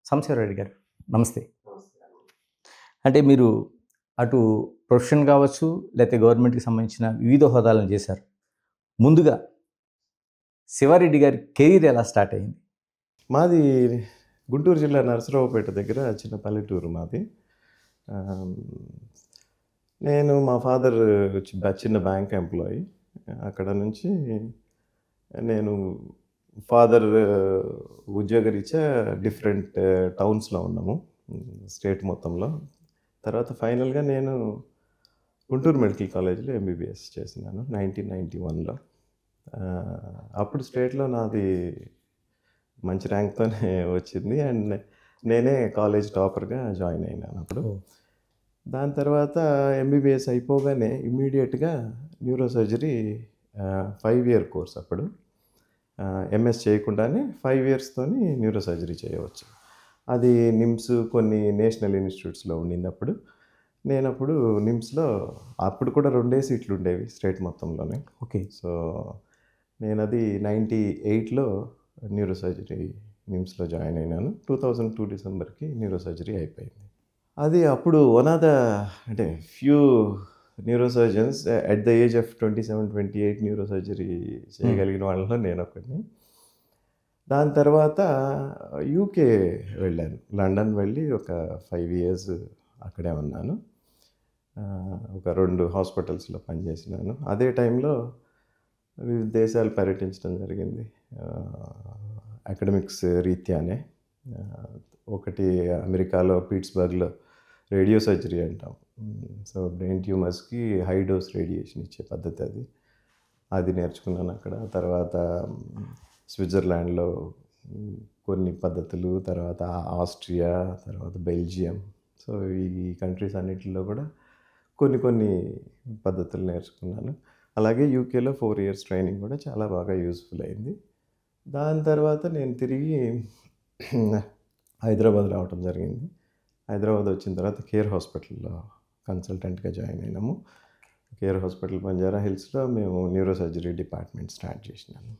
సాంబశివరాయుడు గారు నమస్తే. అంటే మీరు అటు ప్రొఫెషన్ కావచ్చు, లేకపోతే గవర్నమెంట్‌కి సంబంధించిన వివిధ హోదాలను చేశారు. ముందుగా శివారెడ్డి గారి కెరీర్ ఎలా స్టార్ట్ అయింది? మాది గుంటూరు జిల్లా నరసరావుపేట దగ్గర చిన్న పల్లెటూరు మాది. ఆహ్, నేను మా ఫాదర్ చిన్న బ్యాంక్ ఎంప్లాయీ. అక్కడ నుంచి నేను ఫాదర్ ఉద్యోగరీత్యా డిఫరెంట్ టౌన్స్‌లో ఉన్నాము. స్టేట్ మొత్తంలో. తర్వాత ఫైనల్‌గా నేను గుంటూరు మెడికల్ కాలేజ్‌లో ఎంబీబీఎస్ చేసినాను 1991లో. అప్పుడు స్టేట్‌లో నాది మంచి ర్యాంక్‌తోనే వచ్చింది. అండ్ నేనే కాలేజ్ టాపర్‌గా జాయిన్ అయినాను అప్పుడు. దాని తర్వాత ఎంబీబీఎస్ అయిపోగానే ఇమ్మీడియేట్‌గా న్యూరో సర్జరీ 5 ఇయర్ కోర్స్ అప్పుడు. ఎంఎస్ చేయకుండానే 5 ఇయర్స్‌తోని న్యూరో సర్జరీ చేయవచ్చు. అది నిమ్స్ కొన్ని నేషనల్ ఇన్‌స్టిట్యూట్స్‌లో ఉండిందప్పుడు. నేనప్పుడు నిమ్స్‌లో అప్పుడు కూడా 2 సీట్లు ఉండేవి స్టేట్ మొత్తంలోనే. ఓకే. సో, నేనది 98లో న్యూరో సర్జరీ నిమ్స్‌లో జాయిన్ అయినాను. 2002 డిసెంబర్‌కి న్యూరో సర్జరీ అయిపోయింది. అది అప్పుడు వన్ ఆఫ్ ద అంటే few neuro surgeons at the age of 27, 28 neuro surgery చేయగలిగిన వాళ్ళలో నేనొకడిని. దాని తర్వాత యూకే వెళ్ళాను. లండన్ వెళ్ళి ఒక 5 ఇయర్స్ అక్కడే ఉన్నాను. ఒక 2 హాస్పిటల్స్‌లో పనిచేసినాను. అదే టైంలో వివిధ దేశాలు పర్యటించడం జరిగింది. అకాడమిక్స్ రీత్యానే. ఒకటి అమెరికాలో పిట్స్‌బర్గ్‌లో రేడియో సర్జరీ అంటాం. సో, బ్రెయిన్ ట్యూమర్స్‌కి హై డోస్ రేడియేషన్ ఇచ్చే పద్ధతి అది. అది నేర్చుకున్నాను అక్కడ. తర్వాత స్విట్జర్లాండ్‌లో కొన్ని పద్ధతులు, తర్వాత ఆస్ట్రియా, తర్వాత బెల్జియం. సో, ఈ కంట్రీస్ అన్నిటిలో కూడా కొన్ని కొన్ని పద్ధతులు నేర్చుకున్నాను. అలాగే యూకేలో 4 ఇయర్స్ ట్రైనింగ్ కూడా చాలా బాగా యూజ్‌ఫుల్ అయింది. దాని తర్వాత నేను తిరిగి హైదరాబాద్ రావటం జరిగింది. హైదరాబాద్ వచ్చిన తర్వాత కేర్ హాస్పిటల్‌లో కన్సల్టెంట్‌గా జాయిన్ అయినాము. కేర్ హాస్పిటల్ బంజారా హిల్స్‌లో మేము న్యూరో సర్జరీ డిపార్ట్మెంట్ స్టార్ట్ చేసినాము.